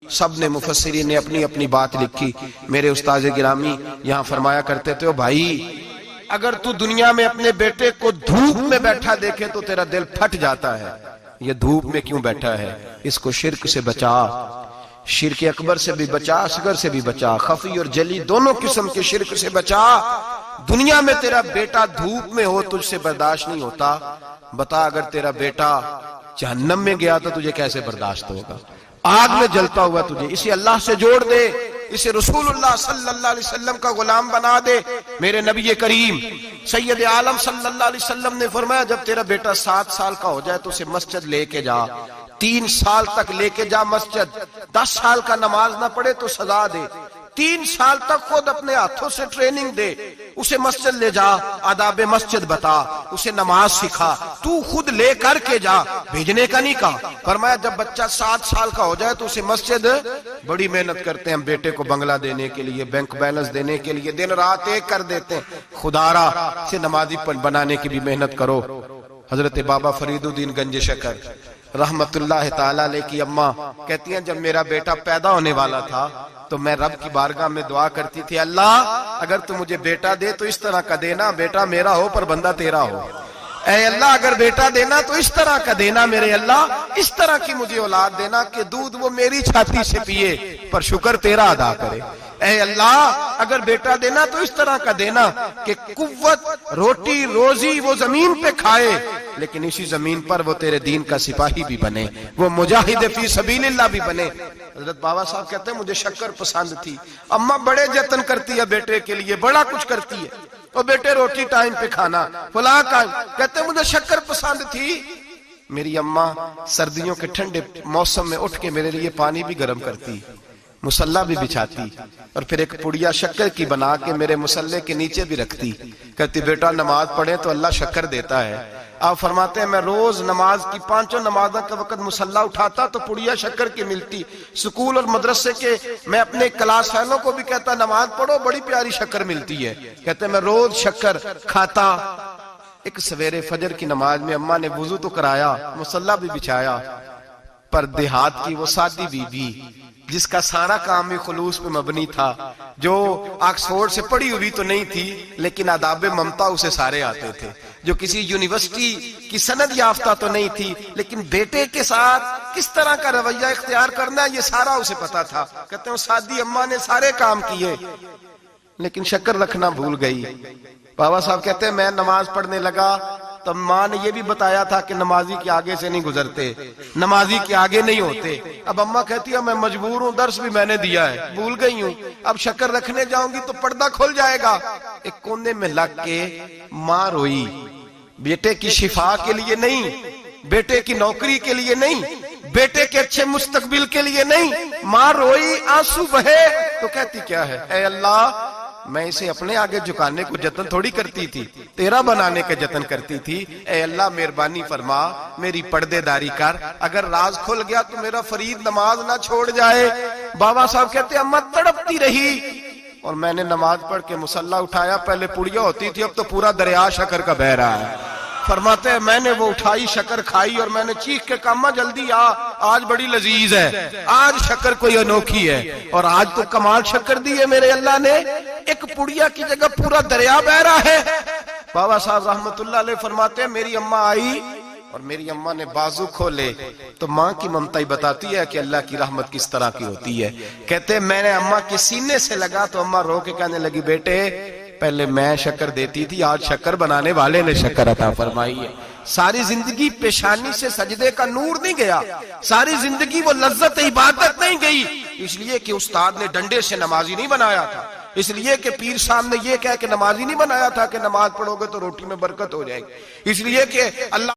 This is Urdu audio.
سب نے مفسرین نے اپنی اپنی بات لکھی۔ میرے استاد گرامی یہاں فرمایا کرتے تھے، بھائی اگر تو دنیا میں اپنے بیٹے کو دھوپ میں بیٹھا دیکھے تو تیرا دل پھٹ جاتا ہے، یہ دھوپ میں کیوں بیٹھا ہے؟ اس کو شرک سے بچا، شرک اکبر سے بھی بچا، اصغر سے بھی بچا، خفی اور جلی دونوں قسم کے شرک سے بچا۔ دنیا میں تیرا بیٹا دھوپ میں ہو تجھ سے برداشت نہیں ہوتا، بتا اگر تیرا بیٹا جہنم میں گیا تو تجھے کیسے برداشت ہوگا؟ آگ میں جلتا ہوا تجھے، اسے اللہ سے جوڑ دے، اسے رسول اللہ صلی اللہ علیہ وسلم کا غلام بنا دے۔ میرے نبی کریم سید عالم صلی اللہ علیہ وسلم نے فرمایا جب تیرا بیٹا 7 سال کا ہو جائے تو اسے مسجد لے کے جا، 3 سال تک لے کے جا مسجد، 10 سال کا نماز نہ پڑھے تو سزا دے، 3 سال تک خود اپنے ہاتھوں سے ٹریننگ دے، اسے مسجد لے جا، آداب مسجد بتا، اسے نماز سکھا، تو خود لے کر کے جا، بھیجنے کا نہیں کہا۔ فرمایا جب بچہ 7 سال کا ہو جائے تو اسے مسجد، بڑی محنت کرتے ہیں ہم بیٹے کو بنگلہ دینے کے لیے، بینک بیلنس دینے کے لیے، دن رات ایک کر دیتے ہیں، خدا را اسے نمازی بنانے کی بھی محنت کرو۔ حضرت بابا فرید الدین گنج شکر رحمت اللہ تعالیٰ علیہ کی اماں کہتی ہیں جب میرا بیٹا پیدا ہونے والا تھا تو میں رب کی بارگاہ میں دعا کرتی تھی، اللہ اگر تو مجھے بیٹا دے تو اس طرح کا دینا بیٹا میرا ہو پر بندہ تیرا ہو، اے اللہ اگر بیٹا دینا تو اس طرح کا دینا میرے اللہ، اس طرح کی مجھے اولاد دینا کہ دودھ وہ میری چھاتی سے پیے پر شکر تیرا ادا کرے، اے اللہ اگر بیٹا دینا تو اس طرح کا دینا کہ قوت روٹی روزی وہ زمین پہ کھائے لیکن اسی زمین پر وہ تیرے دین کا سپاہی بھی بنے، وہ مجاہد فی سبیل اللہ بھی بنے۔ حضرت بابا صاحب کہتے ہیں مجھے شکر پسند تھی، اماں بڑے جتن کرتی ہے بیٹے کے لیے، بڑا کچھ کرتی ہے، اور بیٹے روٹی ٹائم پہ کھانا فلاں کا، کہتے ہیں مجھے شکر پسند تھی۔ میری اماں سردیوں کے ٹھنڈے موسم میں اٹھ کے میرے لیے پانی بھی گرم کرتی، مصلی بھی بچھاتی، اور پھر ایک پڑیا شکر کی بنا کے میرے مصلی کے نیچے بھی رکھتی، کہتی بیٹا نماز پڑھے تو اللہ شکر دیتا ہے۔ آپ فرماتے ہیں میں روز نماز کی 5 نمازوں کے وقت مصلی اٹھاتا تو پڑیا شکر کی ملتی، سکول اور مدرسے کے میں اپنے کلاس فیلوں کو بھی کہتا نماز پڑھو بڑی پیاری شکر ملتی ہے، کہتے ہیں میں روز شکر کھاتا۔ ایک سویرے فجر کی نماز میں اماں نے وضو تو کرایا، مصلی بھی بچھایا، پر دیہات کی وہ سادی بی بی جس کا سارا کام بھی خلوص پہ مبنی تھا، جو آکسفورڈ سے پڑھی ہوئی تو نہیں تھی لیکن آداب ممتا اسے سارے آتے تھے، جو کسی یونیورسٹی کی سند یافتہ تو نہیں تھی لیکن بیٹے کے ساتھ کس طرح کا رویہ اختیار کرنا ہے یہ سارا اسے پتا تھا۔ کہتے ہیں سادی اماں نے سارے کام کیے لیکن شکر رکھنا بھول گئی۔ بابا صاحب کہتے ہیں میں نماز پڑھنے لگا تو ماں نے یہ بھی بتایا تھا کہ نمازی کے آگے سے نہیں گزرتے، نمازی کے آگے نہیں ہوتے۔ اب اماں کہتی ہے میں مجبور ہوں، درس بھی میں نے دیا ہے، بھول گئی ہوں، اب شکر رکھنے جاؤں گی تو پردہ کھل جائے گا۔ ایک کونے میں لگ کے ماں روئی، بیٹے کی شفا کے لیے نہیں، بیٹے کی نوکری کے لیے نہیں، بیٹے کے اچھے مستقبل کے لیے نہیں، ماں روئی، آنسو بہے تو کہتی کیا ہے، اے اللہ میں اسے اپنے آگے جھکانے کو جتن تھوڑی کرتی تھی، تیرا بنانے کا جتن کرتی تھی، اے اللہ مہربانی فرما میری پردے داری کر، اگر راز کھل گیا تو میرا فرید نماز نہ چھوڑ جائے۔ بابا صاحب کہتے ہیں اماں تڑپتی رہی اور میں نے نماز پڑھ کے مصلی اٹھایا، پہلے پڑیا ہوتی تھی اب تو پورا دریا شکر کا بہ رہا ہے۔ فرماتے ہیں میں نے وہ اٹھائی شکر کھائی اور میں نے چیخ کے کہا اماں جلدی آج بڑی لذیذ ہے، آج شکر کوئی انوکھی ہے، اور آج تو کمال شکر دی ہے میرے اللہ نے، ایک پڑیا کی جگہ پورا دریا بہ رہا ہے۔ بابا صاحب رحمت اللہ علیہ فرماتے ہیں میری اماں آئی اور میری اماں نے بازو کھولے تو ماں کی ممتا ہی بتاتی ہے کہ اللہ کی رحمت کس طرح کی ہوتی ہے۔ کہتے ہیں میں نے اماں کے سینے سے لگا تو اماں رو کے کہنے لگی بیٹے پہلے میں شکر دیتی تھی، آج شکر بنانے والے نے شکر عطا فرمائی ہے۔ ساری زندگی پیشانی سے سجدے کا نور نہیں گیا، ساری زندگی وہ لذت عبادت نہیں گئی، اس لیے کہ استاد نے ڈنڈے سے نمازی نہیں بنایا تھا، اس لیے کہ پیر صاحب نے یہ کہہ کہ نمازی نہیں بنایا تھا کہ نماز پڑھو گے تو روٹی میں برکت ہو جائے گی، اس لیے کہ اللہ